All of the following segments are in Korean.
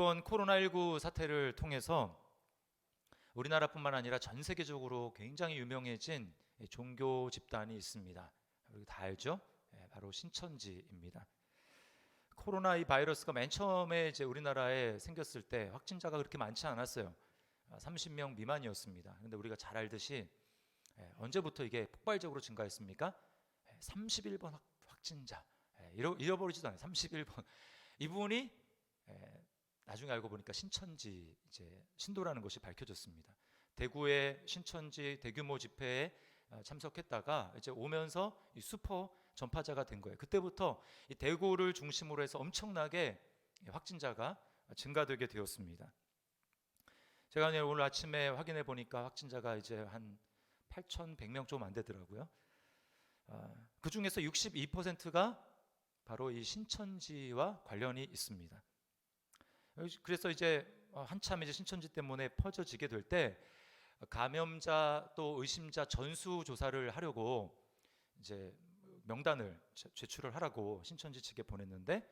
이번 코로나19 사태를 통해서 우리나라뿐만 아니라 전 세계적으로 굉장히 유명해진 종교 집단이 있습니다. 우리 다 알죠? 바로 신천지입니다. 코로나 이 바이러스가 맨 처음에 이제 우리나라에 생겼을 때 확진자가 그렇게 많지 않았어요. 30명 미만이었습니다. 그런데 우리가 잘 알듯이 언제부터 이게 폭발적으로 증가했습니까? 31번 확진자. 잃어버리지도 않아요. 31번. 이분이 나중에 알고 보니까 신천지 이제 신도라는 것이 밝혀졌습니다. 대구의 신천지 대규모 집회에 참석했다가 이제 오면서 이 슈퍼 전파자가 된 거예요. 그때부터 이 대구를 중심으로 해서 엄청나게 확진자가 증가되게 되었습니다. 제가 오늘 아침에 확인해 보니까 확진자가 이제 한 8,100명 좀 안 되더라고요. 그 중에서 62%가 바로 이 신천지와 관련이 있습니다. 그래서 이제 한참 이제 신천지 때문에 퍼져지게 될 때 감염자 또 의심자 전수 조사를 하려고 이제 명단을 제출을 하라고 신천지 측에 보냈는데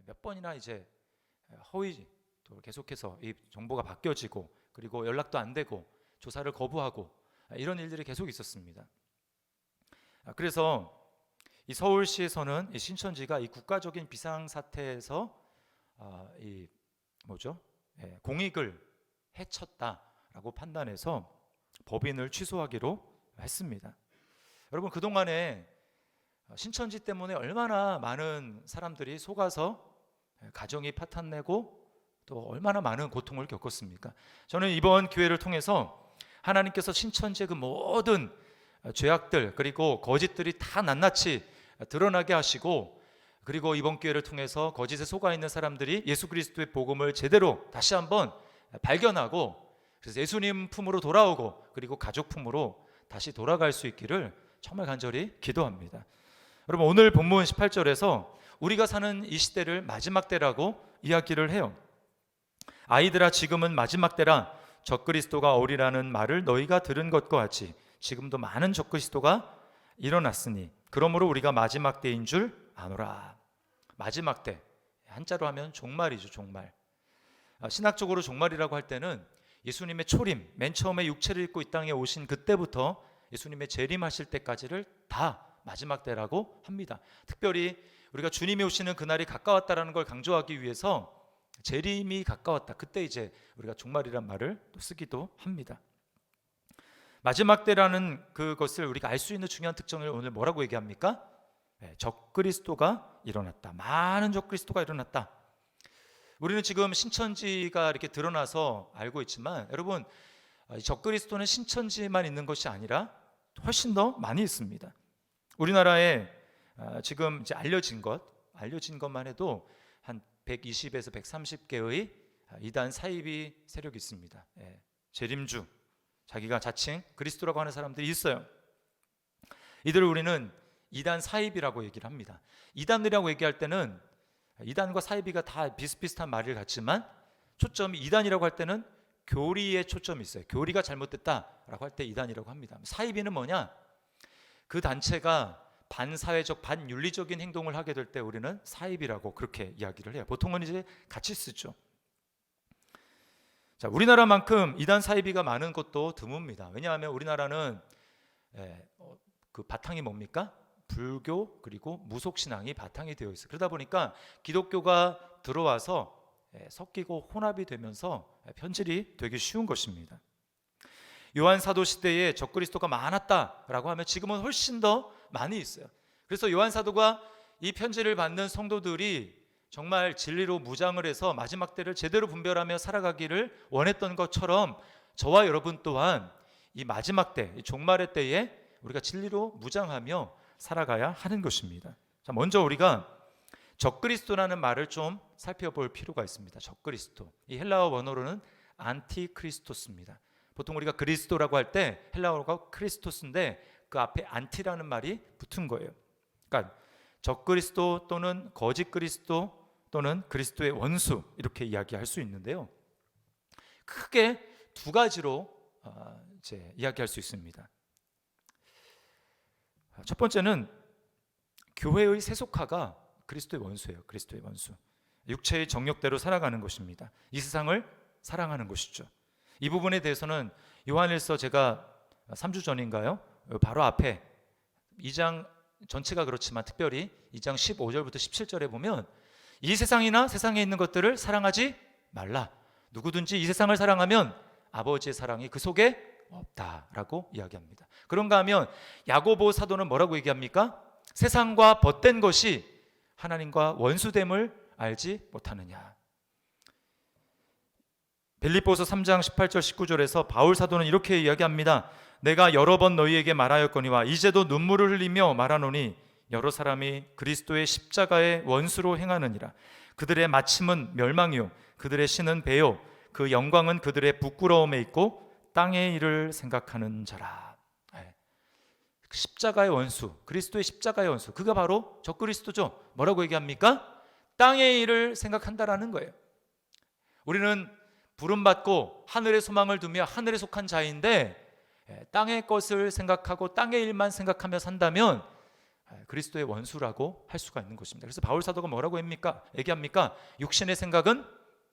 몇 번이나 이제 허위 또 계속해서 이 정보가 바뀌어지고 그리고 연락도 안 되고 조사를 거부하고 이런 일들이 계속 있었습니다. 그래서 이 서울시에서는 이 신천지가 이 국가적인 비상 사태에서 이 공익을 해쳤다라고 판단해서 법인을 취소하기로 했습니다. 여러분, 그동안에 신천지 때문에 얼마나 많은 사람들이 속아서 가정이 파탄내고 또 얼마나 많은 고통을 겪었습니까? 저는 이번 기회를 통해서 하나님께서 신천지의 그 모든 죄악들 그리고 거짓들이 다 낱낱이 드러나게 하시고, 그리고 이번 기회를 통해서 거짓에 속아 있는 사람들이 예수 그리스도의 복음을 제대로 다시 한번 발견하고 그래서 예수님 품으로 돌아오고 그리고 가족 품으로 다시 돌아갈 수 있기를 정말 간절히 기도합니다. 여러분, 오늘 본문 18절에서 우리가 사는 이 시대를 마지막 때라고 이야기를 해요. 아이들아, 지금은 마지막 때라. 적그리스도가 오리라는 말을 너희가 들은 것과 같이 지금도 많은 적그리스도가 일어났으니 그러므로 우리가 마지막 때인 줄 아노라. 마지막 때, 한자로 하면 종말이죠. 종말. 신학적으로 종말이라고 할 때는 예수님의 초림, 맨 처음에 육체를 입고 이 땅에 오신 그때부터 예수님의 재림하실 때까지를 다 마지막 때라고 합니다. 특별히 우리가 주님이 오시는 그날이 가까웠다라는 걸 강조하기 위해서 재림이 가까웠다, 그때 이제 우리가 종말이란 말을 또 쓰기도 합니다. 마지막 때라는 그것을 우리가 알 수 있는 중요한 특징을 오늘 뭐라고 얘기합니까? 적그리스도가 일어났다. 많은 적그리스도가 일어났다. 우리는 지금 신천지가 이렇게 드러나서 알고 있지만 여러분, 적그리스도는 신천지만 있는 것이 아니라 훨씬 더 많이 있습니다. 우리나라에 지금 이제 알려진 것만 해도 한 120에서 130개의 이단 사이비 세력이 있습니다. 재림주, 자기가 자칭 그리스도라고 하는 사람들이 있어요. 이들을 우리는 이단 사이비라고 얘기를 합니다. 이단이라고 얘기할 때는 이단과 사이비가 다 비슷비슷한 말을 같지만 초점이 이단이라고 할 때는 교리에 초점이 있어요. 교리가 잘못됐다라고 할 때 이단이라고 합니다. 사이비는 뭐냐? 그 단체가 반사회적, 반윤리적인 행동을 하게 될 때 우리는 사이비라고 그렇게 이야기를 해요. 보통은 이제 같이 쓰죠. 자, 우리나라만큼 이단 사이비가 많은 것도 드뭅니다. 왜냐하면 우리나라는 그 바탕이 뭡니까? 불교 그리고 무속신앙이 바탕이 되어 있어요. 그러다 보니까 기독교가 들어와서 섞이고 혼합이 되면서 편질이 되기 쉬운 것입니다. 요한 사도 시대에 적그리스도가 많았다라고 하면 지금은 훨씬 더 많이 있어요. 그래서 요한 사도가 이 편지를 받는 성도들이 정말 진리로 무장을 해서 마지막 때를 제대로 분별하며 살아가기를 원했던 것처럼 저와 여러분 또한 이 마지막 때, 이 종말의 때에 우리가 진리로 무장하며 살아가야 하는 것입니다. 자, 먼저 우리가 적그리스도라는 말을 좀 살펴볼 필요가 있습니다. 적그리스도, 이 헬라어 원어로는 안티크리스토스입니다. 보통 우리가 그리스도라고 할 때 헬라어가 크리스토스인데 그 앞에 안티라는 말이 붙은 거예요. 그러니까 적그리스도 또는 거짓 그리스도 또는 그리스도의 원수, 이렇게 이야기할 수 있는데요. 크게 두 가지로 이제 이야기할 수 있습니다. 첫 번째는 교회의 세속화가 그리스도의 원수예요. 그리스도의 원수. 육체의 정욕대로 살아가는 것입니다. 이 세상을 사랑하는 것이죠. 이 부분에 대해서는 요한일서 제가 3주 전인가요? 바로 앞에 2장 전체가 그렇지만 특별히 2장 15절부터 17절에 보면 이 세상이나 세상에 있는 것들을 사랑하지 말라. 누구든지 이 세상을 사랑하면 아버지의 사랑이 그 속에 없다라고 이야기합니다. 그런가 하면 야고보 사도는 뭐라고 얘기합니까? 세상과 벗된 것이 하나님과 원수됨을 알지 못하느냐. 빌립보서 3장 18절 19절에서 바울 사도는 이렇게 이야기합니다. 내가 여러 번 너희에게 말하였거니와 이제도 눈물을 흘리며 말하노니 여러 사람이 그리스도의 십자가의 원수로 행하느니라. 그들의 마침은 멸망이요 그들의 신은 배요 그 영광은 그들의 부끄러움에 있고 땅의 일을 생각하는 자라. 십자가의 원수, 그리스도의 십자가의 원수, 그가 바로 적그리스도죠. 뭐라고 얘기합니까? 땅의 일을 생각한다라는 거예요. 우리는 부름받고 하늘의 소망을 두며 하늘에 속한 자인데 땅의 것을 생각하고 땅의 일만 생각하며 산다면 그리스도의 원수라고 할 수가 있는 것입니다. 그래서 바울 사도가 뭐라고 얘기합니까? 육신의 생각은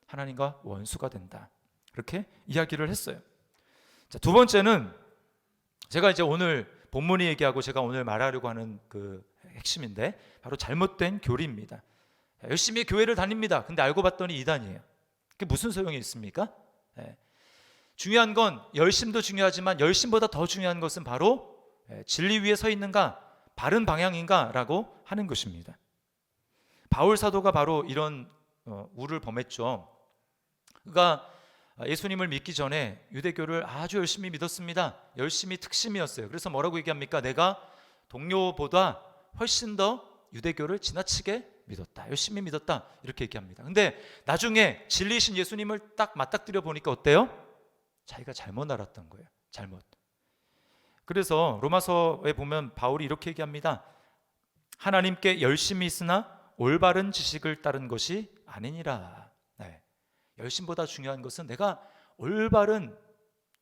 하나님과 원수가 된다. 그렇게 이야기를 했어요. 자, 두 번째는 제가 이제 오늘 본문이 얘기하고 제가 오늘 말하려고 하는 그 핵심인데 바로 잘못된 교리입니다. 열심히 교회를 다닙니다. 근데 알고 봤더니 이단이에요. 그게 무슨 소용이 있습니까? 중요한 건 열심도 중요하지만 열심보다 더 중요한 것은 바로 진리 위에 서 있는가, 바른 방향인가 라고 하는 것입니다. 바울 사도가 바로 이런 우를 범했죠. 그가 예수님을 믿기 전에 유대교를 아주 열심히 믿었습니다. 열심히 특심이었어요. 그래서 뭐라고 얘기합니까? 내가 동료보다 훨씬 더 유대교를 지나치게 믿었다. 열심히 믿었다. 이렇게 얘기합니다. 근데 나중에 진리이신 예수님을 딱 맞닥뜨려 보니까 어때요? 자기가 잘못 알았던 거예요. 잘못. 그래서 로마서에 보면 바울이 이렇게 얘기합니다. 하나님께 열심히 있으나 올바른 지식을 따른 것이 아니니라. 열심보다 중요한 것은 내가 올바른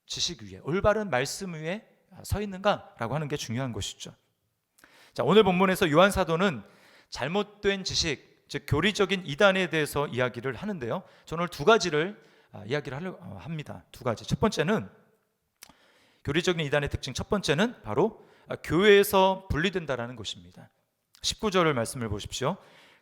지식 위에, 올바른 말씀 위에 서 있는가라고 하는 게 중요한 것이죠. 자, 오늘 본문에서 요한 사도는 잘못된 지식, 즉 교리적인 이단에 대해서 이야기를 하는데요. 저는 오늘 두 가지를 이야기를 하려고 합니다. 두 가지. 첫 번째는 교리적인 이단의 특징, 첫 번째는 바로 교회에서 분리된다라는 것입니다. 19절을 말씀을 보십시오.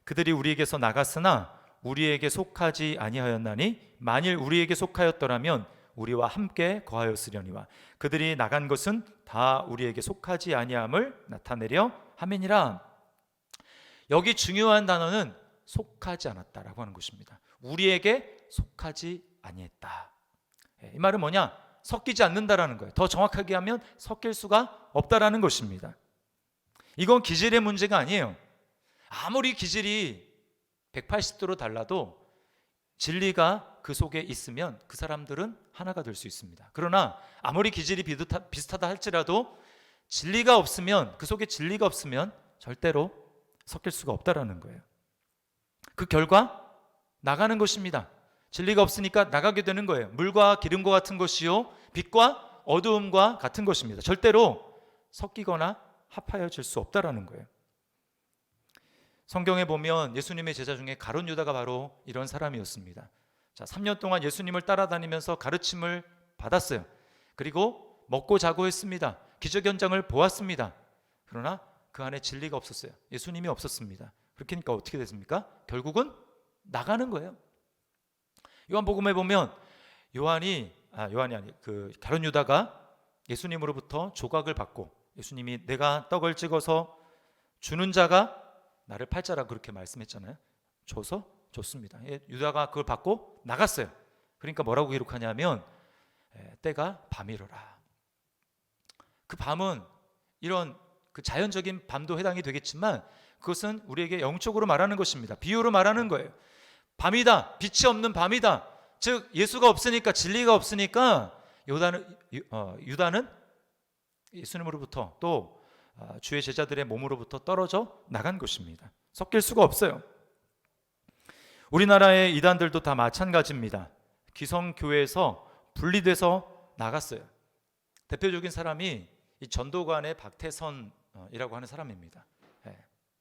그들이 우리에게서 나갔으나 우리에게 속하지 아니하였나니 만일 우리에게 속하였더라면 우리와 함께 거하였으려니와 그들이 나간 것은 다 우리에게 속하지 아니함을 나타내려 함이니라. 여기 중요한 단어는 속하지 않았다라고 하는 것입니다. 우리에게 속하지 아니했다. 이 말은 뭐냐? 섞이지 않는다라는 거예요. 더 정확하게 하면 섞일 수가 없다라는 것입니다. 이건 기질의 문제가 아니에요. 아무리 기질이 180도로 달라도 진리가 그 속에 있으면 그 사람들은 하나가 될 수 있습니다. 그러나 아무리 기질이 비슷하다 할지라도 진리가 없으면, 그 속에 진리가 없으면 절대로 섞일 수가 없다라는 거예요. 그 결과 나가는 것입니다. 진리가 없으니까 나가게 되는 거예요. 물과 기름과 같은 것이요 빛과 어두움과 같은 것입니다. 절대로 섞이거나 합하여질 수 없다라는 거예요. 성경에 보면 예수님의 제자 중에 가룟 유다가 바로 이런 사람이었습니다. 자, 3년 동안 예수님을 따라다니면서 가르침을 받았어요. 그리고 먹고 자고 했습니다. 기적 현장을 보았습니다. 그러나 그 안에 진리가 없었어요. 예수님이 없었습니다. 그렇게 하니까 어떻게 됐습니까? 결국은 나가는 거예요. 요한복음에 보면 가룟 유다가 예수님으로부터 조각을 받고 예수님이 내가 떡을 찍어서 주는 자가 나를 팔자라 그렇게 말씀했잖아요. 줘서 줬습니다. 유다가 그걸 받고 나갔어요. 그러니까 뭐라고 기록하냐면 때가 밤이로라. 그 밤은 이런 그 자연적인 밤도 해당이 되겠지만 그것은 우리에게 영적으로 말하는 것입니다. 비유로 말하는 거예요. 밤이다. 빛이 없는 밤이다. 즉 예수가 없으니까, 진리가 없으니까 유다는 예수님으로부터 또 주의 제자들의 몸으로부터 떨어져 나간 것입니다. 섞일 수가 없어요. 우리나라의 이단들도 다 마찬가지입니다. 기성교회에서 분리돼서 나갔어요. 대표적인 사람이 이 전도관의 박태선이라고 하는 사람입니다.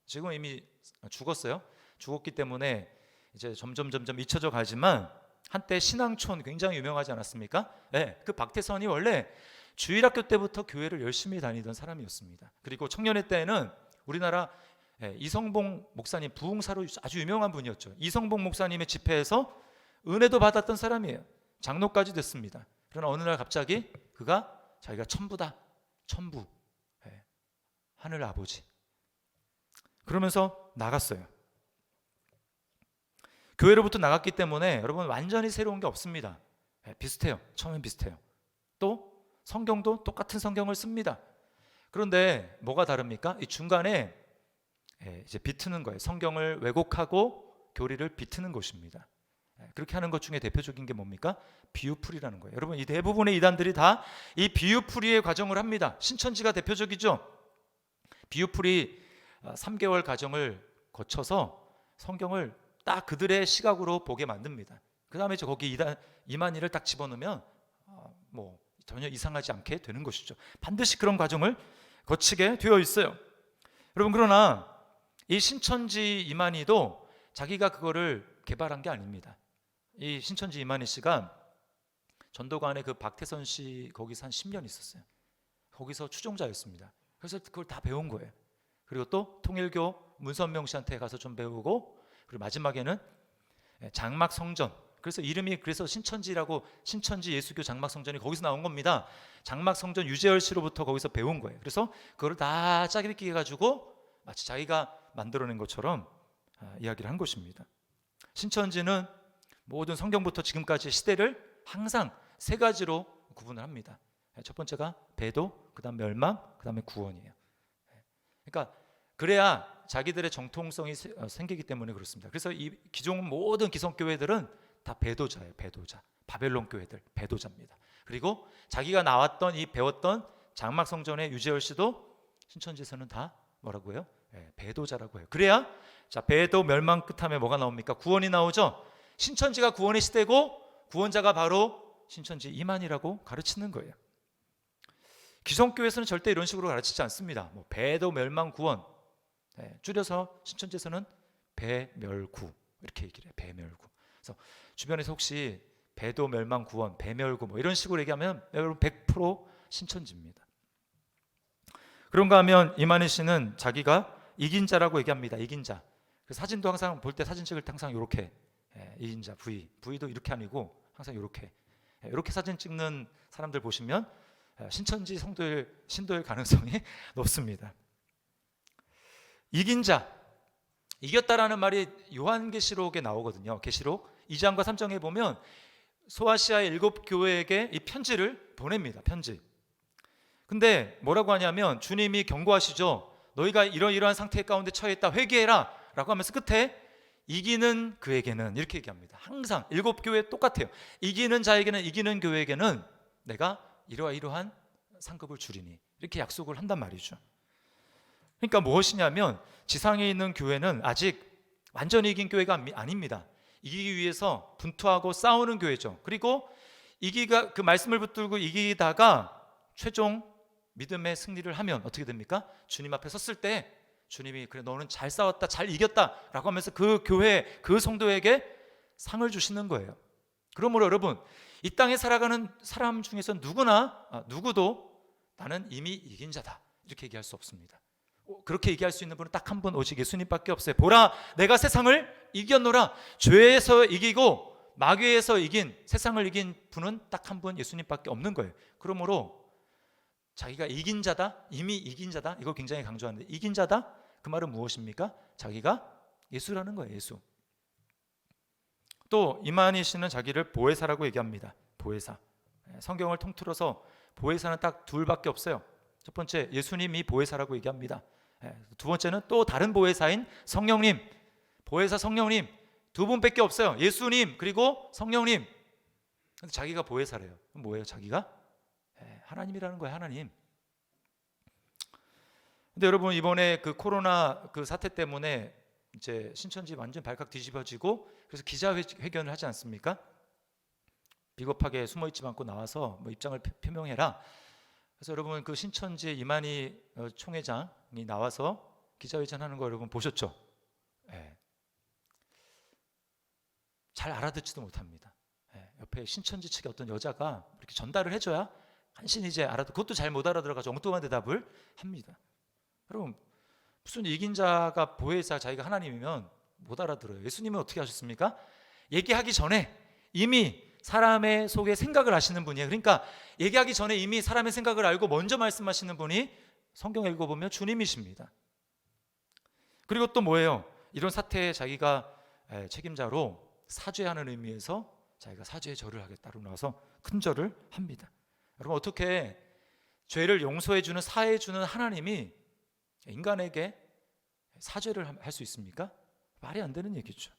지금 이미 죽었어요. 죽었기 때문에 이제 점점 잊혀져 가지만 한때 신앙촌 굉장히 유명하지 않았습니까? 네, 그 박태선이 원래 주일학교 때부터 교회를 열심히 다니던 사람이었습니다. 그리고 청년회 때에는 우리나라 이성봉 목사님, 부흥사로 아주 유명한 분이었죠. 이성봉 목사님의 집회에서 은혜도 받았던 사람이에요. 장로까지 됐습니다. 그러나 어느 날 갑자기 그가 자기가 천부다, 천부, 하늘 아버지, 그러면서 나갔어요. 교회로부터 나갔기 때문에 여러분 완전히 새로운 게 없습니다. 비슷해요. 처음엔 비슷해요. 또 성경도 똑같은 성경을 씁니다. 그런데 뭐가 다릅니까? 이 중간에 이제 비트는 거예요. 성경을 왜곡하고 교리를 비트는 것입니다. 그렇게 하는 것 중에 대표적인 게 뭡니까? 비유풀이라는 거예요. 여러분 이 대부분의 이단들이 다 이 비유풀이의 과정을 합니다. 신천지가 대표적이죠. 비유풀이 3개월 과정을 거쳐서 성경을 딱 그들의 시각으로 보게 만듭니다. 그 다음에 거기 이만희를 딱 집어넣으면 뭐 전혀 이상하지 않게 되는 것이죠. 반드시 그런 과정을 거치게 되어 있어요. 여러분 그러나 이 신천지 이만희도 자기가 그거를 개발한 게 아닙니다. 이 신천지 이만희 씨가 전도관에 그 박태선 씨 거기서 한 10년 있었어요. 거기서 추종자였습니다. 그래서 그걸 다 배운 거예요. 그리고 또 통일교 문선명 씨한테 가서 좀 배우고, 그리고 마지막에는 장막 성전, 그래서 이름이 그래서 신천지라고, 신천지 예수교 장막 성전이 거기서 나온 겁니다. 장막 성전 유재열 씨로부터 거기서 배운 거예요. 그래서 그거를 다 짜깁기 해가지고 마치 자기가 만들어낸 것처럼 이야기를 한 것입니다. 신천지는 모든 성경부터 지금까지 시대를 항상 세 가지로 구분을 합니다. 첫 번째가 배도, 그 다음 멸망, 그 다음에 구원이에요. 그러니까 그래야 자기들의 정통성이 생기기 때문에 그렇습니다. 그래서 이 기존 모든 기성교회들은 다 배도자예요. 배도자. 바벨론 교회들 배도자입니다. 그리고 자기가 나왔던 이 배웠던 장막성전의 유재열 씨도 신천지에서는 다 뭐라고 해요? 배도자라고 해요. 그래야 자 배도 멸망 끝하면 뭐가 나옵니까? 구원이 나오죠. 신천지가 구원의 시대고 구원자가 바로 신천지 이만희라고 가르치는 거예요. 기성교회에서는 절대 이런 식으로 가르치지 않습니다. 뭐 배도 멸망 구원, 줄여서 신천지에서는 배멸구 이렇게 얘기를 해요. 배멸구. 그래서 주변에서 혹시 배도 멸망 구원, 배멸구 뭐 이런 식으로 얘기하면 여러분 100% 신천지입니다. 그런가 하면 이만희 씨는 자기가 이긴 자라고 얘기합니다. 이긴 자. 그 사진도 항상 볼 때 사진 찍을 때 항상 이렇게 이긴 자 V도 이렇게 아니고 항상 이렇게 사진 찍는 사람들 보시면 신천지 신도일 가능성이 높습니다. 이긴 자, 이겼다라는 말이 요한계시록에 나오거든요. 계시록 2장과 3장에 보면 소아시아의 7교회에게 이 편지를 보냅니다. 편지. 근데 뭐라고 하냐면 주님이 경고하시죠. 너희가 이러이러한 상태 가운데 처해 있다. 회개해라 라고 하면서 끝에 이기는 그에게는 이렇게 얘기합니다. 항상 7교회 똑같아요. 이기는 자에게는, 이기는 교회에게는 내가 이러한 상급을 주리니 이렇게 약속을 한단 말이죠. 그러니까 무엇이냐면 지상에 있는 교회는 아직 완전히 이긴 교회가 아닙니다. 이기기 위해서 분투하고 싸우는 교회죠. 그리고 그 말씀을 붙들고 이기다가 최종 믿음의 승리를 하면 어떻게 됩니까? 주님 앞에 섰을 때 주님이 그래 너는 잘 싸웠다, 잘 이겼다 라고 하면서 그 교회, 그 성도에게 상을 주시는 거예요. 그러므로 여러분 이 땅에 살아가는 사람 중에서 누구도 나는 이미 이긴 자다 이렇게 얘기할 수 없습니다. 그렇게 얘기할 수 있는 분은 딱 한 분, 오직 예수님밖에 없어요. 보라 내가 세상을 이겼노라. 죄에서 이기고 마귀에서 이긴, 세상을 이긴 분은 딱 한 분, 예수님밖에 없는 거예요. 그러므로 자기가 이긴 자다, 이미 이긴 자다, 이걸 굉장히 강조하는데 이긴 자다? 그 말은 무엇입니까? 자기가 예수라는 거예요. 예수. 또 이만희 씨는 자기를 보혜사라고 얘기합니다. 보혜사. 성경을 통틀어서 보혜사는 딱 둘밖에 없어요. 첫 번째 예수님이 보혜사라고 얘기합니다. 두 번째는 또 다른 보혜사인 성령님, 보혜사 성령님 두 분밖에 없어요. 예수님 그리고 성령님. 근데 자기가 보혜사래요. 그럼 뭐예요? 자기가 하나님이라는 거예요. 하나님. 근데 여러분 이번에 그 코로나 그 사태 때문에 이제 신천지 완전 발칵 뒤집어지고 그래서 기자회견을 하지 않습니까? 비겁하게 숨어있지 않고 나와서 뭐 입장을 표명해라. 그래서 여러분 그 신천지의 이만희 총회장이 나와서 기자회견하는 거 여러분 보셨죠? 네. 잘 알아듣지도 못합니다. 옆에 신천지 측의 어떤 여자가 이렇게 전달을 해줘야 간신히 이제 그것도 잘 못 알아들어가지고 엉뚱한 대답을 합니다. 여러분, 무슨 이긴 자가 보혜사 자기가 하나님이면 못 알아들어요. 예수님은 어떻게 하셨습니까? 얘기하기 전에 이미 사람의 속에 생각을 아시는 분이에요. 그러니까 얘기하기 전에 이미 사람의 생각을 알고 먼저 말씀하시는 분이 성경 읽어보면 주님이십니다. 그리고 또 뭐예요? 이런 사태에 자기가 책임자로 사죄하는 의미에서 자기가 사죄의 절을 하겠다고 나와서 큰 절을 합니다. 여러분, 어떻게 죄를 용서해주는 사해주는 하나님이 인간에게 사죄를 할 수 있습니까? 말이 안 되는 얘기죠.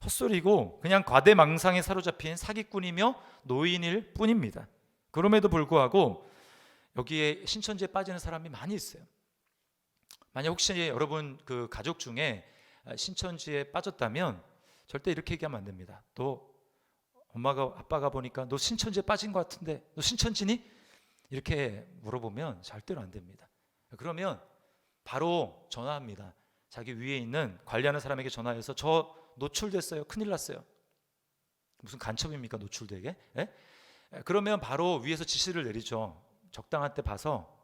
헛소리고 그냥 과대망상에 사로잡힌 사기꾼이며 노인일 뿐입니다. 그럼에도 불구하고 여기에 신천지에 빠지는 사람이 많이 있어요. 만약 혹시 여러분 그 가족 중에 신천지에 빠졌다면 절대 이렇게 얘기하면 안 됩니다. 너 엄마가 아빠가 보니까 너 신천지에 빠진 것 같은데 너 신천지니? 이렇게 물어보면 절대로 안 됩니다. 그러면 바로 전화합니다. 자기 위에 있는 관리하는 사람에게 전화해서 저 노출됐어요. 큰일 났어요. 무슨 간첩입니까? 노출되게? 그러면 바로 위에서 지시를 내리죠. 적당한 때 봐서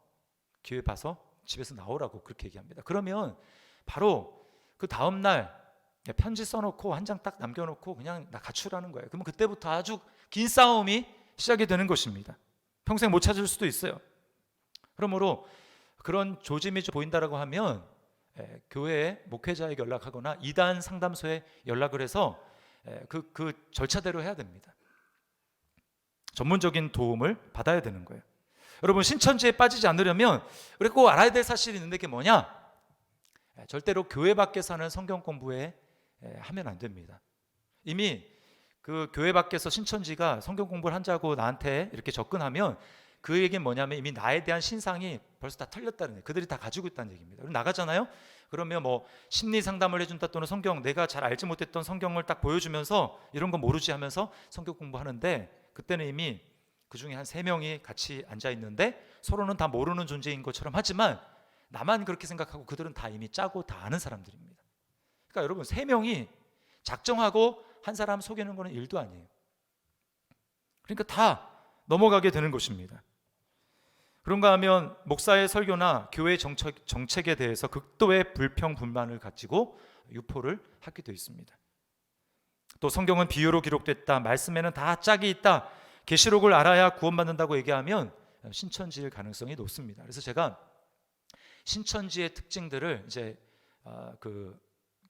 기회 봐서 집에서 나오라고 그렇게 얘기합니다. 그러면 바로 그 다음 날 편지 써놓고 한 장 딱 남겨놓고 그냥 나 가출하는 거예요. 그러면 그때부터 아주 긴 싸움이 시작이 되는 것입니다. 평생 못 찾을 수도 있어요. 그러므로 그런 조짐이 보인다라고 하면 교회 목회자에게 연락하거나 이단 상담소에 연락을 해서 그 절차대로 해야 됩니다. 전문적인 도움을 받아야 되는 거예요. 여러분, 신천지에 빠지지 않으려면 우리 꼭 알아야 될 사실이 있는데 그게 뭐냐? 절대로 교회 밖에서 하는 성경 공부에 하면 안 됩니다. 이미 그 교회 밖에서 신천지가 성경 공부를 한다고 나한테 이렇게 접근하면 그 얘기는 뭐냐면 이미 나에 대한 신상이 벌써 다 털렸다는 얘기예요. 그들이 다 가지고 있다는 얘기입니다. 그럼 나가잖아요. 그러면 뭐 심리 상담을 해준다 또는 성경 내가 잘 알지 못했던 성경을 딱 보여주면서 이런 거 모르지 하면서 성경 공부하는데 그때는 이미 그 중에 한 3명이 같이 앉아 있는데 서로는 다 모르는 존재인 것처럼 하지만 나만 그렇게 생각하고 그들은 다 이미 짜고 다 아는 사람들입니다. 그러니까 여러분 3명이 작정하고 한 사람 속이는 거는 일도 아니에요. 그러니까 다 넘어가게 되는 것입니다. 그런가 하면 목사의 설교나 교회 정책에 대해서 극도의 불평 불만을 가지고 유포를 하게 되어 있습니다. 또 성경은 비유로 기록됐다, 말씀에는 다 짝이 있다, 계시록을 알아야 구원받는다고 얘기하면 신천지일 가능성이 높습니다. 그래서 제가 신천지의 특징들을 이제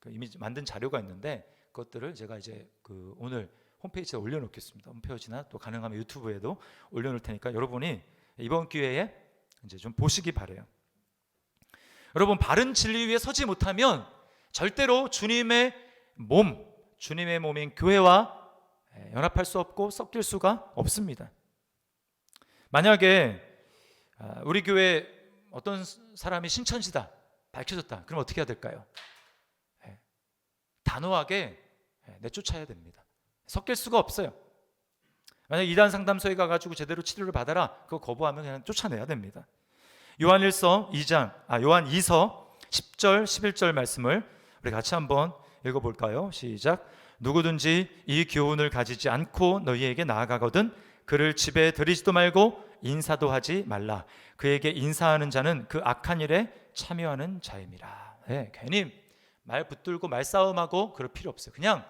이미 만든 자료가 있는데 그것들을 제가 이제 오늘 홈페이지에 올려놓겠습니다. 홈페이지나 또 가능하면 유튜브에도 올려놓을 테니까 여러분이 이번 기회에 이제 좀 보시기 바래요. 여러분, 바른 진리 위에 서지 못하면 절대로 주님의 몸인 교회와 연합할 수 없고 섞일 수가 없습니다. 만약에 우리 교회 어떤 사람이 신천지다 밝혀졌다, 그럼 어떻게 해야 될까요? 단호하게 내쫓아야 됩니다. 섞일 수가 없어요. 만약 이단 상담소에 가가지고 제대로 치료를 받아라, 그거 거부하면 그냥 쫓아내야 됩니다. 요한 2서 10절 11절 말씀을 우리 같이 한번 읽어볼까요? 시작. 누구든지 이 교훈을 가지지 않고 너희에게 나아가거든 그를 집에 들이지도 말고 인사도 하지 말라. 그에게 인사하는 자는 그 악한 일에 참여하는 자임이라. 괜히 말 붙들고 말싸움하고 그럴 필요 없어요. 그냥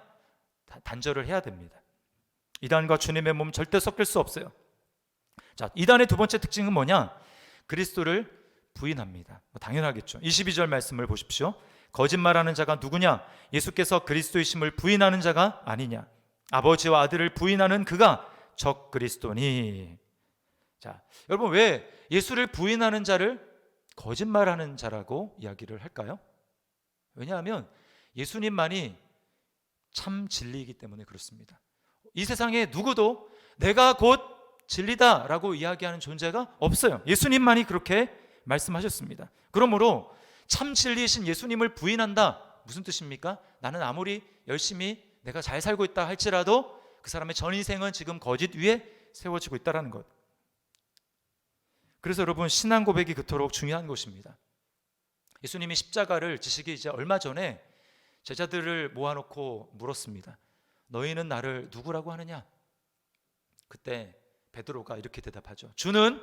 단절을 해야 됩니다. 이단과 주님의 몸 절대 섞일 수 없어요. 자, 이단의 두 번째 특징은 뭐냐? 그리스도를 부인합니다. 당연하겠죠. 22절 말씀을 보십시오. 거짓말하는 자가 누구냐? 예수께서 그리스도이심을 부인하는 자가 아니냐? 아버지와 아들을 부인하는 그가 적 그리스도니. 자, 여러분, 왜 예수를 부인하는 자를 거짓말하는 자라고 이야기를 할까요? 왜냐하면 예수님만이 참 진리이기 때문에 그렇습니다. 이 세상에 누구도 내가 곧 진리다라고 이야기하는 존재가 없어요. 예수님만이 그렇게 말씀하셨습니다. 그러므로 참 진리이신 예수님을 부인한다, 무슨 뜻입니까? 나는 아무리 열심히 내가 잘 살고 있다 할지라도 그 사람의 전인생은 지금 거짓 위에 세워지고 있다는 것. 그래서 여러분, 신앙 고백이 그토록 중요한 것입니다. 예수님이 십자가를 지시기 이제 얼마 전에 제자들을 모아놓고 물었습니다. 너희는 나를 누구라고 하느냐? 그때 베드로가 이렇게 대답하죠. 주는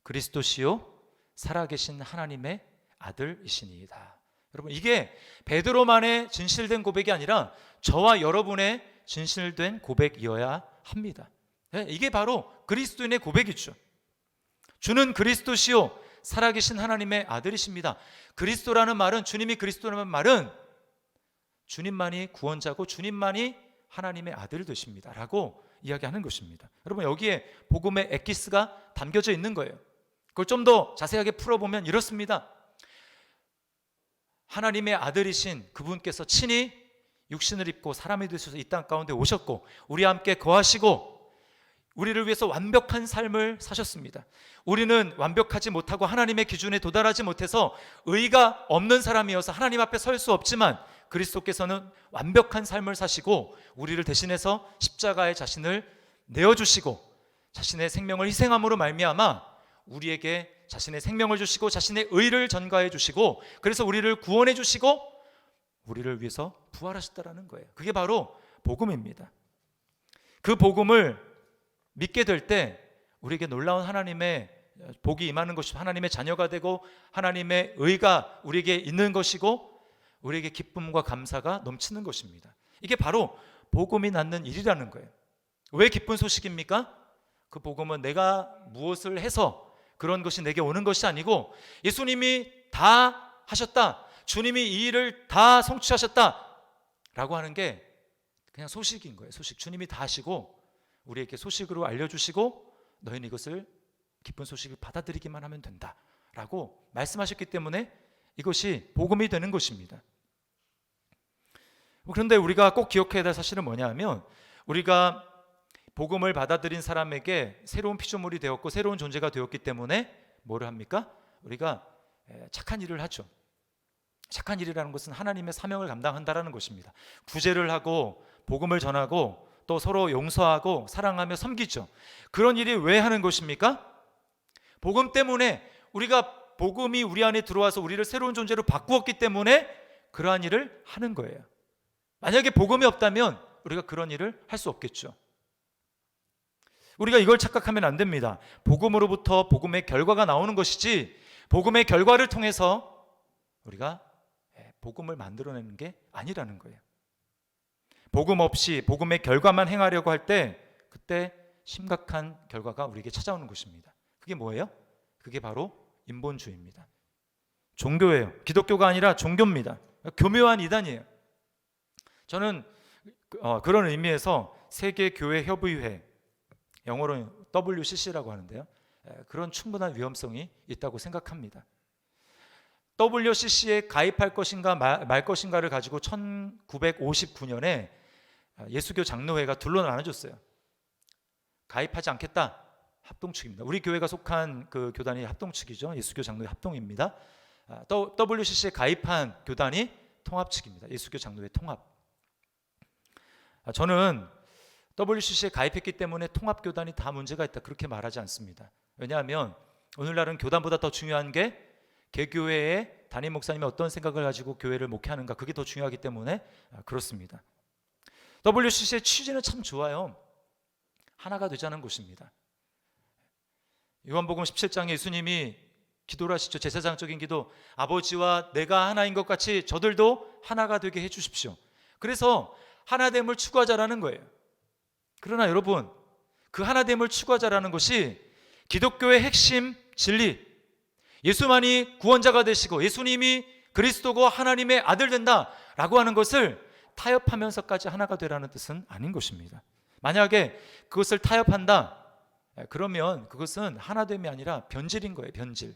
그리스도시요 살아계신 하나님의 아들이시니이다. 여러분, 이게 베드로만의 진실된 고백이 아니라 저와 여러분의 진실된 고백이어야 합니다. 이게 바로 그리스도인의 고백이죠. 주는 그리스도시요 살아계신 하나님의 아들이십니다. 그리스도라는 말은, 주님이 그리스도라는 말은 주님만이 구원자고 주님만이 하나님의 아들 되십니다 라고 이야기하는 것입니다. 여러분, 여기에 복음의 엑기스가 담겨져 있는 거예요. 그걸 좀 더 자세하게 풀어보면 이렇습니다. 하나님의 아들이신 그분께서 친히 육신을 입고 사람이 되셔서 이 땅 가운데 오셨고 우리와 함께 거하시고 우리를 위해서 완벽한 삶을 사셨습니다. 우리는 완벽하지 못하고 하나님의 기준에 도달하지 못해서 의가 없는 사람이어서 하나님 앞에 설 수 없지만 그리스도께서는 완벽한 삶을 사시고 우리를 대신해서 십자가에 자신을 내어주시고 자신의 생명을 희생함으로 말미암아 우리에게 자신의 생명을 주시고 자신의 의를 전가해 주시고 그래서 우리를 구원해 주시고 우리를 위해서 부활하셨다라는 거예요. 그게 바로 복음입니다. 그 복음을 믿게 될 때 우리에게 놀라운 하나님의 복이 임하는 것이고 하나님의 자녀가 되고 하나님의 의가 우리에게 있는 것이고 우리에게 기쁨과 감사가 넘치는 것입니다. 이게 바로 복음이 낳는 일이라는 거예요. 왜 기쁜 소식입니까? 그 복음은 내가 무엇을 해서 그런 것이 내게 오는 것이 아니고 예수님이 다 하셨다, 주님이 이 일을 다 성취하셨다 라고 하는 게 그냥 소식인 거예요. 소식. 주님이 다 하시고 우리에게 소식으로 알려주시고 너희는 이것을 기쁜 소식을 받아들이기만 하면 된다 라고 말씀하셨기 때문에 이것이 복음이 되는 것입니다. 그런데 우리가 꼭 기억해야 될 사실은 뭐냐 하면 우리가 복음을 받아들인 사람에게 새로운 피조물이 되었고 새로운 존재가 되었기 때문에 뭐를 합니까? 우리가 착한 일을 하죠. 착한 일이라는 것은 하나님의 사명을 감당한다라는 것입니다. 구제를 하고 복음을 전하고 또 서로 용서하고 사랑하며 섬기죠. 그런 일이 왜 하는 것입니까? 복음 때문에 우리가 복음이 우리 안에 들어와서 우리를 새로운 존재로 바꾸었기 때문에 그러한 일을 하는 거예요. 만약에 복음이 없다면 우리가 그런 일을 할 수 없겠죠. 우리가 이걸 착각하면 안 됩니다. 복음으로부터 복음의 결과가 나오는 것이지 복음의 결과를 통해서 우리가 복음을 만들어내는 게 아니라는 거예요. 복음 없이 복음의 결과만 행하려고 할 때 그때 심각한 결과가 우리에게 찾아오는 것입니다. 그게 뭐예요? 그게 바로 인본주의입니다. 종교예요. 기독교가 아니라 종교입니다. 교묘한 이단이에요. 저는 그런 의미에서 세계교회협의회, 영어로 WCC라고 하는데요, 그런 충분한 위험성이 있다고 생각합니다. WCC에 가입할 것인가 말 것인가를 가지고 1959년에 예수교 장로회가 둘로 나눠졌어요. 가입하지 않겠다, 합동측입니다. 우리 교회가 속한 그 교단이 합동측이죠. 예수교 장로회 합동입니다. 또 WCC에 가입한 교단이 통합측입니다. 예수교 장로회 통합. 저는 WCC에 가입했기 때문에 통합교단이 다 문제가 있다 그렇게 말하지 않습니다. 왜냐하면 오늘날은 교단보다 더 중요한 게 개교회의 담임 목사님이 어떤 생각을 가지고 교회를 목회하는가, 그게 더 중요하기 때문에 그렇습니다. WCC의 취지는 참 좋아요. 하나가 되자는 것입니다. 요한복음 17장에 예수님이 기도를 하시죠. 제사장적인 기도, 아버지와 내가 하나인 것 같이 저들도 하나가 되게 해주십시오. 그래서 하나됨을 추구하자라는 거예요. 그러나 여러분, 그 하나됨을 추구하자라는 것이 기독교의 핵심 진리, 예수만이 구원자가 되시고 예수님이 그리스도고 하나님의 아들 된다라고 하는 것을 타협하면서까지 하나가 되라는 뜻은 아닌 것입니다. 만약에 그것을 타협한다, 그러면 그것은 하나됨이 아니라 변질인 거예요. 변질.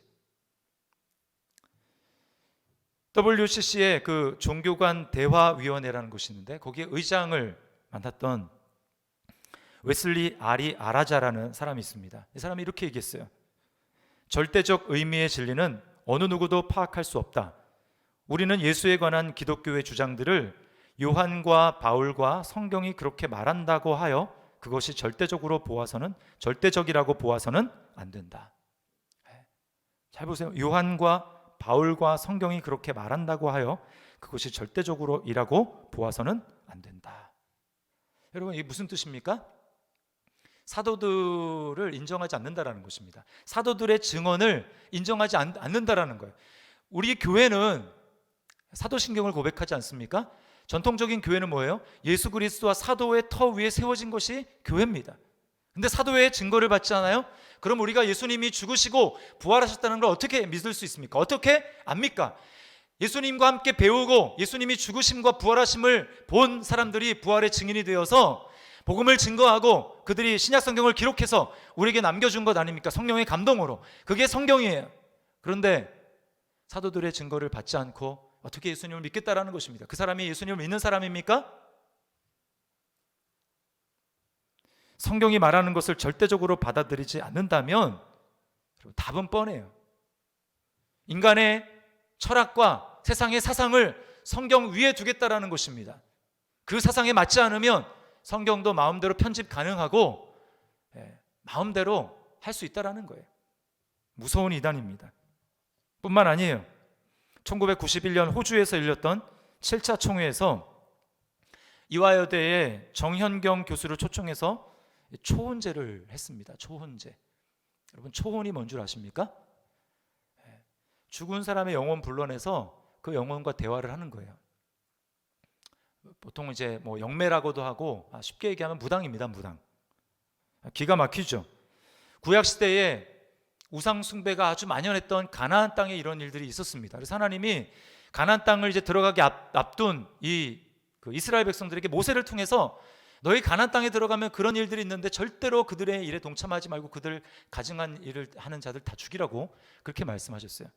WCC의 그 종교관 대화위원회라는 곳이 있는데 거기에 의장을 맡았던 웨슬리 아리 아라자라는 사람이 있습니다. 이 사람이 이렇게 얘기했어요. 절대적 의미의 진리는 어느 누구도 파악할 수 없다. 우리는 예수에 관한 기독교의 주장들을 요한과 바울과 성경이 그렇게 말한다고 하여 그것이 절대적이라고 보아서는 안 된다. 잘 보세요. 요한과 바울과 성경이 그렇게 말한다고 하여 그것이 절대적으로이라고 보아서는 안 된다. 여러분 이게 무슨 뜻입니까? 사도들을 인정하지 않는다라는 것입니다. 사도들의 증언을 인정하지 않는다라는 거예요. 우리 교회는 사도신경을 고백하지 않습니까? 전통적인 교회는 뭐예요? 예수 그리스도와 사도의 터 위에 세워진 것이 교회입니다. 근데 사도의 증거를 받지 않아요? 그럼 우리가 예수님이 죽으시고 부활하셨다는 걸 어떻게 믿을 수 있습니까? 어떻게 압니까? 예수님과 함께 배우고 예수님이 죽으심과 부활하심을 본 사람들이 부활의 증인이 되어서 복음을 증거하고 그들이 신약 성경을 기록해서 우리에게 남겨준 것 아닙니까? 성령의 감동으로. 그게 성경이에요. 그런데 사도들의 증거를 받지 않고 어떻게 예수님을 믿겠다라는 것입니다. 그 사람이 예수님을 믿는 사람입니까? 성경이 말하는 것을 절대적으로 받아들이지 않는다면 답은 뻔해요. 인간의 철학과 세상의 사상을 성경 위에 두겠다라는 것입니다. 그 사상에 맞지 않으면 성경도 마음대로 편집 가능하고 마음대로 할 수 있다라는 거예요. 무서운 이단입니다. 뿐만 아니에요. 1991년 호주에서 열렸던 7차 총회에서 이화여대의 정현경 교수를 초청해서 초혼제를 했습니다. 초혼제. 여러분 초혼이 뭔 줄 아십니까? 죽은 사람의 영혼 불러내서 그 영혼과 대화를 하는 거예요. 보통 이제 뭐 영매라고도 하고 쉽게 얘기하면 무당입니다. 무당. 기가 막히죠. 구약 시대에 우상 숭배가 아주 만연했던 가나안 땅에 이런 일들이 있었습니다. 그래서 하나님이 가나안 땅을 이제 들어가기 앞둔 그 이스라엘 백성들에게 모세를 통해서 너희 가나안 땅에 들어가면 그런 일들이 있는데 절대로 그들의 일에 동참하지 말고 그들 가증한 일을 하는 자들 다 죽이라고 그렇게 말씀하셨어요.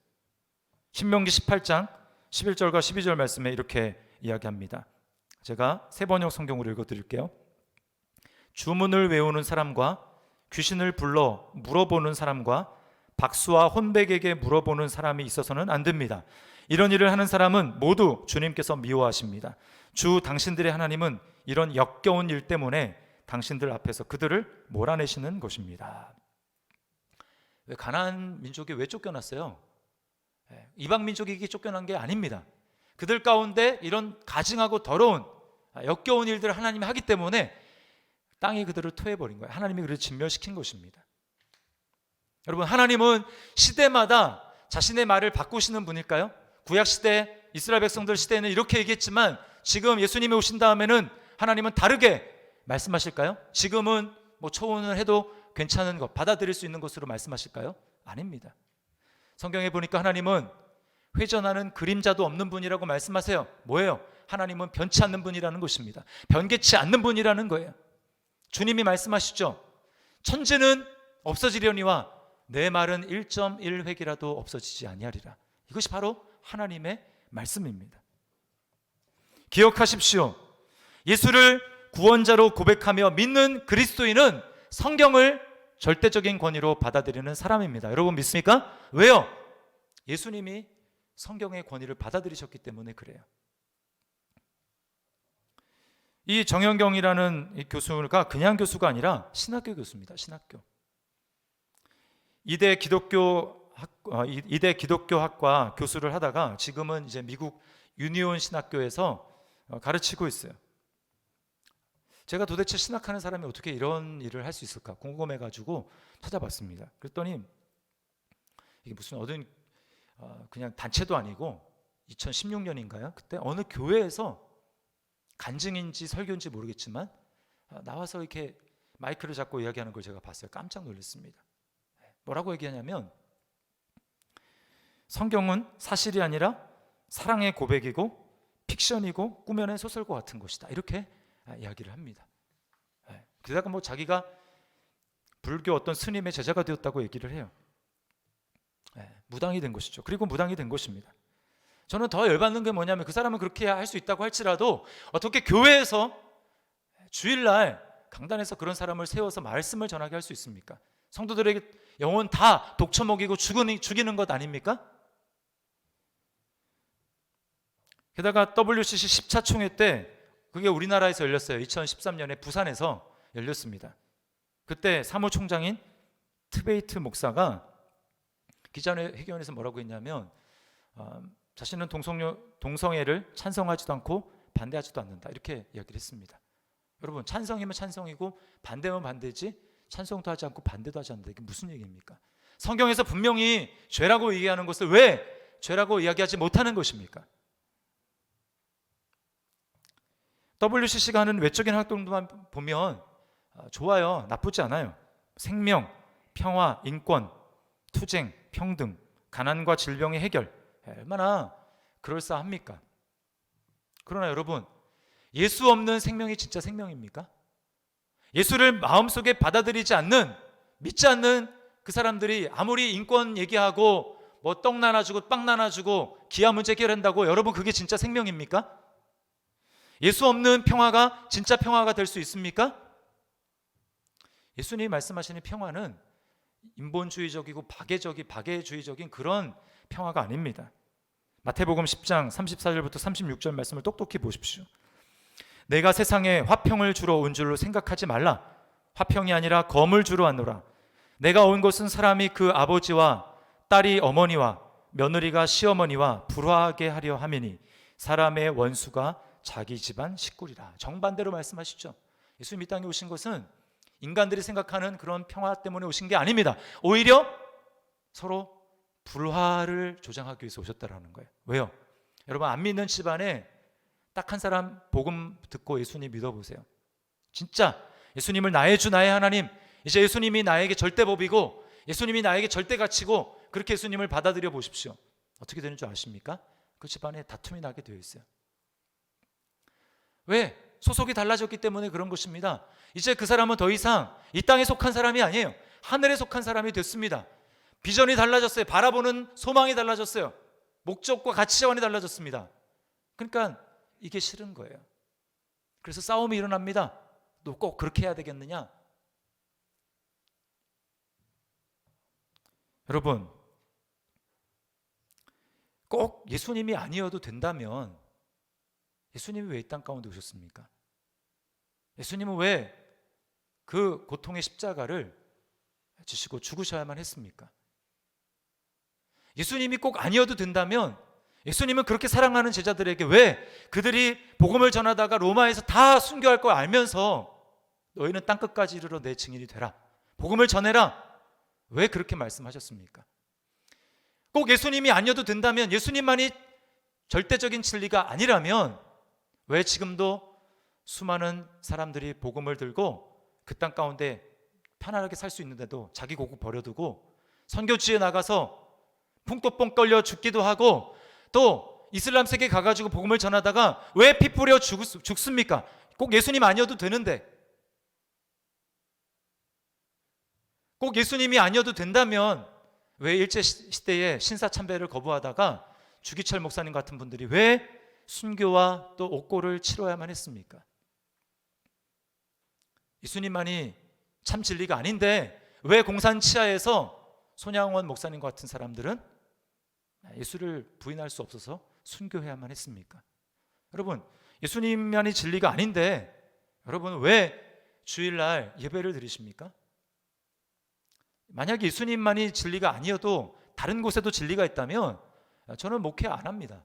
신명기 18장 11절과 12절 말씀에 이렇게 이야기합니다. 제가 세번역 성경으로 읽어드릴게요. 주문을 외우는 사람과 귀신을 불러 물어보는 사람과 박수와 혼백에게 물어보는 사람이 있어서는 안 됩니다. 이런 일을 하는 사람은 모두 주님께서 미워하십니다. 주 당신들의 하나님은 이런 역겨운 일 때문에 당신들 앞에서 그들을 몰아내시는 것입니다. 왜 가나안 민족이 왜 쫓겨났어요? 이방 민족이 쫓겨난 게 아닙니다. 그들 가운데 이런 가증하고 더러운 역겨운 일들을 하나님이 하기 때문에 땅이 그들을 토해버린 거예요. 하나님이 그들을 진멸시킨 것입니다. 여러분 하나님은 시대마다 자신의 말을 바꾸시는 분일까요? 구약시대 이스라엘 백성들 시대에는 이렇게 얘기했지만 지금 예수님이 오신 다음에는 하나님은 다르게 말씀하실까요? 지금은 뭐 초혼을 해도 괜찮은 것, 받아들일 수 있는 것으로 말씀하실까요? 아닙니다. 성경에 보니까 하나님은 회전하는 그림자도 없는 분이라고 말씀하세요. 뭐예요? 하나님은 변치 않는 분이라는 것입니다. 변개치 않는 분이라는 거예요. 주님이 말씀하시죠. 천지는 없어지려니와 내 말은 1.1획이라도 없어지지 아니하리라. 이것이 바로 하나님의 말씀입니다. 기억하십시오. 예수를 구원자로 고백하며 믿는 그리스도인은 성경을 절대적인 권위로 받아들이는 사람입니다. 여러분 믿습니까? 왜요? 예수님이 성경의 권위를 받아들이셨기 때문에 그래요. 이 정현경이라는 이 교수가 그냥 교수가 아니라 신학교 교수입니다. 신학교. 이대 기독교학과 교수를 하다가 지금은 이제 미국 유니온 신학교에서 가르치고 있어요. 제가 도대체 신학하는 사람이 어떻게 이런 일을 할 수 있을까 궁금해가지고 찾아봤습니다. 그랬더니 이게 무슨 그냥 단체도 아니고 2016년인가요? 그때 어느 교회에서 간증인지 설교인지 모르겠지만 나와서 이렇게 마이크를 잡고 이야기하는 걸 제가 봤어요. 깜짝 놀랐습니다. 뭐라고 얘기하냐면 성경은 사실이 아니라 사랑의 고백이고 픽션이고 꾸며낸 소설과 같은 것이다. 이렇게 이야기를 합니다. 그러다가 뭐 자기가 불교 어떤 스님의 제자가 되었다고 얘기를 해요. 무당이 된 것이죠. 그리고 무당이 된 것입니다. 저는 더 열받는 게 뭐냐면 그 사람은 그렇게 할 수 있다고 할지라도 어떻게 교회에서 주일날 강단에서 그런 사람을 세워서 말씀을 전하게 할 수 있습니까? 성도들에게 영혼 다 독쳐 먹이고 죽이는 것 아닙니까? 게다가 WCC 10차 총회 때 그게 우리나라에서 열렸어요. 2013년에 부산에서 열렸습니다. 그때 사무총장인 트베이트 목사가 기자회견에서 뭐라고 했냐면 자신은 동성애를 찬성하지도 않고 반대하지도 않는다 이렇게 이야기를 했습니다. 여러분, 찬성이면 찬성이고 반대면 반대지, 찬성도 하지 않고 반대도 하지 않는다. 이게 무슨 얘기입니까? 성경에서 분명히 죄라고 얘기하는 것을 왜 죄라고 이야기하지 못하는 것입니까? WCC가 하는 외적인 활동만 보면 좋아요, 나쁘지 않아요. 생명, 평화, 인권, 투쟁, 평등, 가난과 질병의 해결, 얼마나 그럴싸합니까? 그러나 여러분, 예수 없는 생명이 진짜 생명입니까? 예수를 마음속에 받아들이지 않는, 믿지 않는 그 사람들이 아무리 인권 얘기하고 뭐 떡 나눠주고 빵 나눠주고 기아 문제 해결한다고, 여러분 그게 진짜 생명입니까? 예수 없는 평화가 진짜 평화가 될 수 있습니까? 예수님이 말씀하시는 평화는 인본주의적이고 박애주의적인 그런 평화가 아닙니다. 마태복음 10장 34절부터 36절 말씀을 똑똑히 보십시오. 내가 세상에 화평을 주러 온 줄로 생각하지 말라. 화평이 아니라 검을 주러 왔노라. 내가 온 것은 사람이 그 아버지와 딸이 어머니와 며느리가 시어머니와 불화하게 하려 함이니 사람의 원수가 자기 집안 식구리라. 정반대로 말씀하시죠. 예수님이 이 땅에 오신 것은 인간들이 생각하는 그런 평화 때문에 오신 게 아닙니다. 오히려 서로 불화를 조장하기 위해서 오셨다라는 거예요. 왜요? 여러분, 안 믿는 집안에 딱 한 사람 복음 듣고 예수님 믿어보세요. 진짜 예수님을 나의 주 나의 하나님, 이제 예수님이 나에게 절대법이고 예수님이 나에게 절대가치고 그렇게 예수님을 받아들여 보십시오. 어떻게 되는 줄 아십니까? 그 집안에 다툼이 나게 되어 있어요. 왜? 소속이 달라졌기 때문에 그런 것입니다. 이제 그 사람은 더 이상 이 땅에 속한 사람이 아니에요. 하늘에 속한 사람이 됐습니다. 비전이 달라졌어요. 바라보는 소망이 달라졌어요. 목적과 가치관이 달라졌습니다. 그러니까 이게 싫은 거예요. 그래서 싸움이 일어납니다. 너 꼭 그렇게 해야 되겠느냐? 여러분, 꼭 예수님이 아니어도 된다면 예수님이 왜 이 땅 가운데 오셨습니까? 예수님은 왜 그 고통의 십자가를 지시고 죽으셔야만 했습니까? 예수님이 꼭 아니어도 된다면 예수님은 그렇게 사랑하는 제자들에게 왜 그들이 복음을 전하다가 로마에서 다 순교할 걸 알면서 너희는 땅끝까지 이르러 내 증인이 되라, 복음을 전해라, 왜 그렇게 말씀하셨습니까? 꼭 예수님이 아니어도 된다면, 예수님만이 절대적인 진리가 아니라면 왜 지금도 수많은 사람들이 복음을 들고 그 땅 가운데 편안하게 살 수 있는데도 자기 고국 버려두고 선교지에 나가서 풍토병 걸려 죽기도 하고 또 이슬람 세계에 가가지고 복음을 전하다가 왜 피 뿌려 죽습니까? 꼭 예수님 아니어도 되는데, 꼭 예수님이 아니어도 된다면 왜 일제시대에 신사참배를 거부하다가 주기철 목사님 같은 분들이 왜 순교와 또 옥고를 치러야만 했습니까? 예수님만이 참 진리가 아닌데 왜 공산 치하에서 손양원 목사님 같은 사람들은 예수를 부인할 수 없어서 순교해야만 했습니까? 여러분, 예수님만이 진리가 아닌데 여러분 왜 주일날 예배를 드리십니까? 만약에 예수님만이 진리가 아니어도 다른 곳에도 진리가 있다면 저는 목회 안 합니다.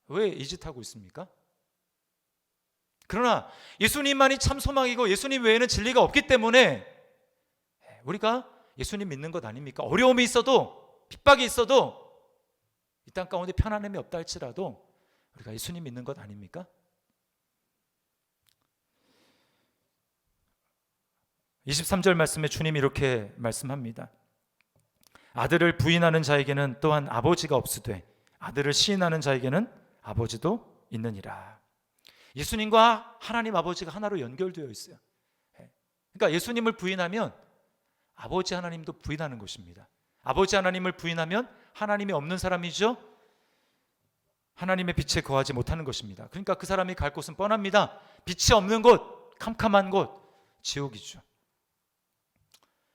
왜 이 짓 하고 있습니까? 그러나 예수님만이 참 소망이고 예수님 외에는 진리가 없기 때문에 우리가 예수님 믿는 것 아닙니까? 어려움이 있어도 핍박이 있어도 이 땅 가운데 편안함이 없다 할지라도 우리가 예수님 믿는 것 아닙니까? 23절 말씀에 주님이 이렇게 말씀합니다. 아들을 부인하는 자에게는 또한 아버지가 없으되 아들을 시인하는 자에게는 아버지도 있느니라. 예수님과 하나님 아버지가 하나로 연결되어 있어요. 그러니까 예수님을 부인하면 아버지 하나님도 부인하는 것입니다. 아버지 하나님을 부인하면 하나님이 없는 사람이죠. 하나님의 빛에 거하지 못하는 것입니다. 그러니까 그 사람이 갈 곳은 뻔합니다. 빛이 없는 곳, 캄캄한 곳, 지옥이죠.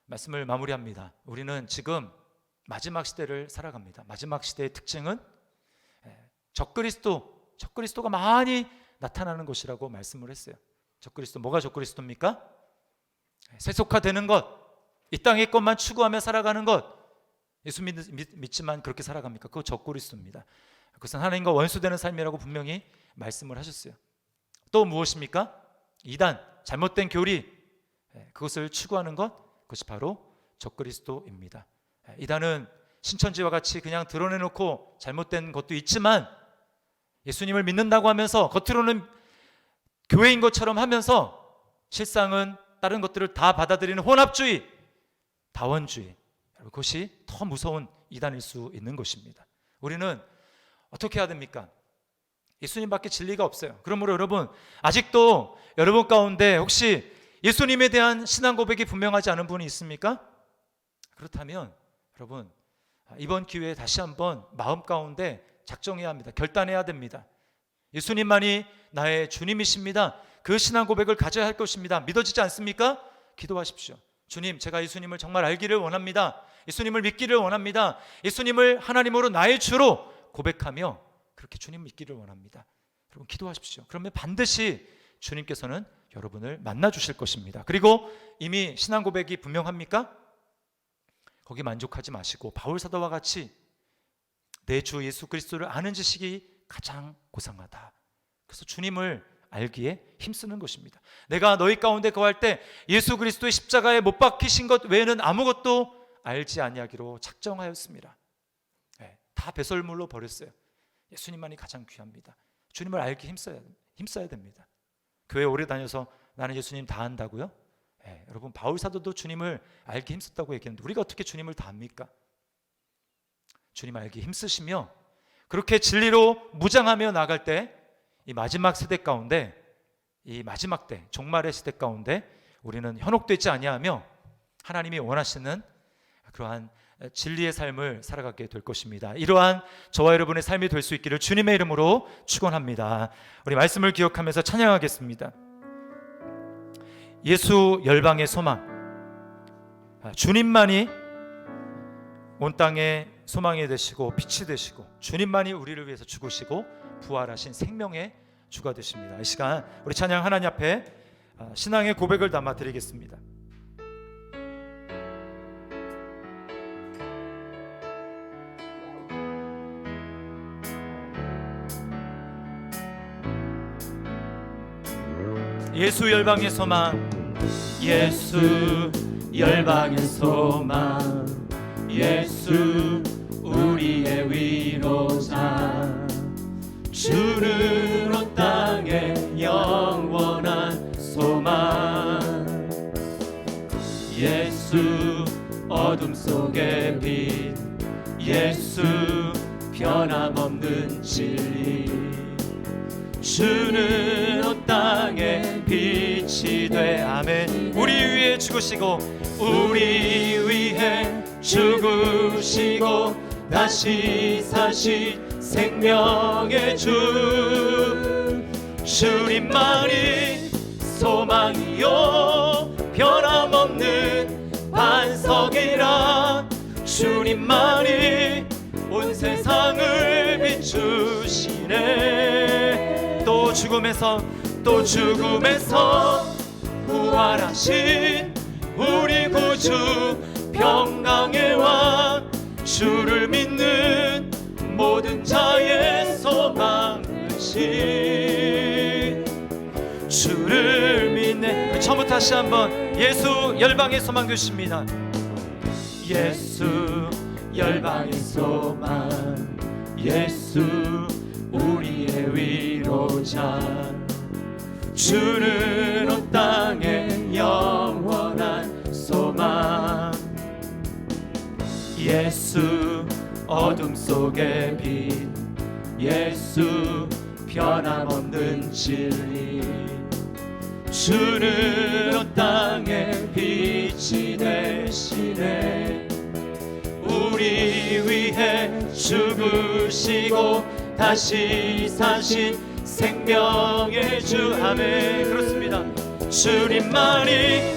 말씀을 마무리합니다. 우리는 지금 마지막 시대를 살아갑니다. 마지막 시대의 특징은 적그리스도가 많이 나타나는 것이라고 말씀을 했어요. 적그리스도, 뭐가 적그리스도입니까? 세속화되는 것, 이 땅의 것만 추구하며 살아가는 것. 예수 믿지만 그렇게 살아갑니까? 그거 적그리스도입니다. 그것은 하나님과 원수되는 삶이라고 분명히 말씀을 하셨어요. 또 무엇입니까? 이단, 잘못된 교리, 그것을 추구하는 것, 그것이 바로 적그리스도입니다. 이단은 신천지와 같이 그냥 드러내놓고 잘못된 것도 있지만 예수님을 믿는다고 하면서 겉으로는 교회인 것처럼 하면서 실상은 다른 것들을 다 받아들이는 혼합주의, 다원주의, 그것이 더 무서운 이단일 수 있는 것입니다. 우리는 어떻게 해야 됩니까? 예수님밖에 진리가 없어요. 그러므로 여러분, 아직도 여러분 가운데 혹시 예수님에 대한 신앙 고백이 분명하지 않은 분이 있습니까? 그렇다면 여러분, 이번 기회에 다시 한번 마음 가운데 작정해야 합니다. 결단해야 됩니다. 예수님만이 나의 주님이십니다. 그 신앙 고백을 가져야 할 것입니다. 믿어지지 않습니까? 기도하십시오. 주님, 제가 예수님을 정말 알기를 원합니다. 예수님을 믿기를 원합니다. 예수님을 하나님으로 나의 주로 고백하며 그렇게 주님 믿기를 원합니다. 여러분, 기도하십시오. 그러면 반드시 주님께서는 여러분을 만나 주실 것입니다. 그리고 이미 신앙 고백이 분명합니까? 거기 만족하지 마시고 바울 사도와 같이 내 주 예수 그리스도를 아는 지식이 가장 고상하다. 그래서 주님을 알기에 힘쓰는 것입니다. 내가 너희 가운데 거할 때 예수 그리스도의 십자가에 못 박히신 것 외에는 아무것도 알지 아니하기로 작정하였습니다. 다 배설물로 버렸어요. 예수님만이 가장 귀합니다. 주님을 알기 힘써야 됩니다. 교회 오래 다녀서 나는 예수님 다 안다고요? 여러분, 바울 사도도 주님을 알기 힘썼다고 얘기했는데 우리가 어떻게 주님을 다 압니까? 주님 알기 힘쓰시며 그렇게 진리로 무장하며 나갈 때 이 마지막 세대 가운데, 이 마지막 때 종말의 시대 가운데 우리는 현혹되지 아니하며 하나님이 원하시는 그러한 진리의 삶을 살아가게 될 것입니다. 이러한 저와 여러분의 삶이 될 수 있기를 주님의 이름으로 축원합니다. 우리 말씀을 기억하면서 찬양하겠습니다. 예수 열방의 소망, 주님만이 온 땅의 소망이 되시고 빛이 되시고 주님만이 우리를 위해서 죽으시고 부활하신 생명의 주가 되십니다. 이 시간 우리 찬양 하나님 앞에 신앙의 고백을 담아 드리겠습니다. 예수 열방의 소망, 예수 열방의 소망, 예수 우리의 위로자, 주는 온 땅에 영원한 소망, 예수 어둠 속의 빛, 예수 변함없는 진리, 주는 온 땅에 빛이 돼. 아멘. 우리 위해 죽으시고 우리 위해 죽으시고 다시 사신 생명의 주, 주님만이 소망이요 변함없는 반석이라, 주님만이 온 세상을 비추시네. 또 죽음에서 부활하신 우리 구주 평강의 왕, 주를 믿는 모든 자의 소망이신, 주를 믿네. 처음부터 다시 한번 예수 열방의 소망 되십니다. 예수 열방의 소망, 예수 우리의 위로자, 주는 온 땅에 영원한 소망, 예수 어둠 속의 빛, 예수 변함없는 진리, 주는 온 땅에 빛이 되시네. 우리 위해 죽으시고 다시 사신 생명의 주. 아멘. 그렇습니다. 주님만이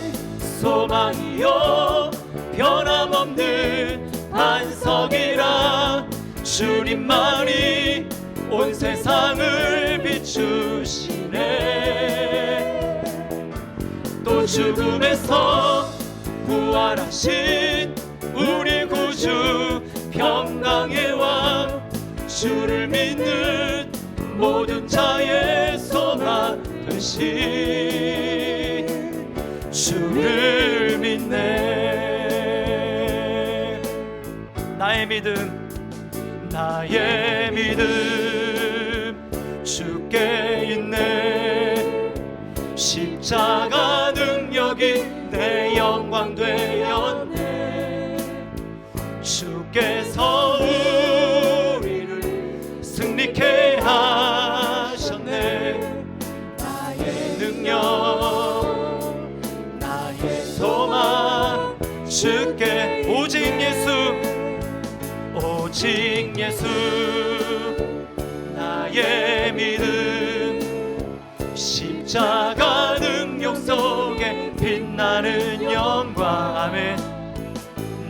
소망이요 변함없는 반석이라, 주님만이 온 세상을 비추시네. 또 죽음에서 부활하신 우리 구주 평강의 왕, 주를 믿는 모든 자의 소망 되시네. 되신 주를 믿네. 나의 믿음 주께 있네. 십자가 능력이 내 영광 되었네. 주께서 우리를 승리케 하셨네. 나의 능력 나의 소망 주께 오직 예수 나의 믿음 십자가 능력 속에 빛나는 영광. 아멘.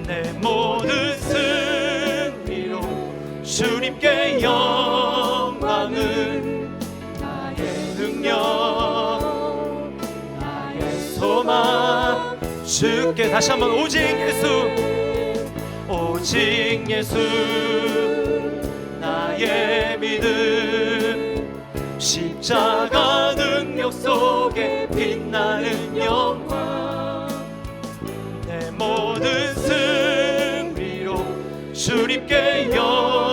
내 모든 승리로 주님께 영광을. 나의 능력 나의 소망 주께. 다시 한번 오직 예수 나의 믿음 십자가 능력 속에 빛나는 영광. 내 모든 승리로 주님께 영광.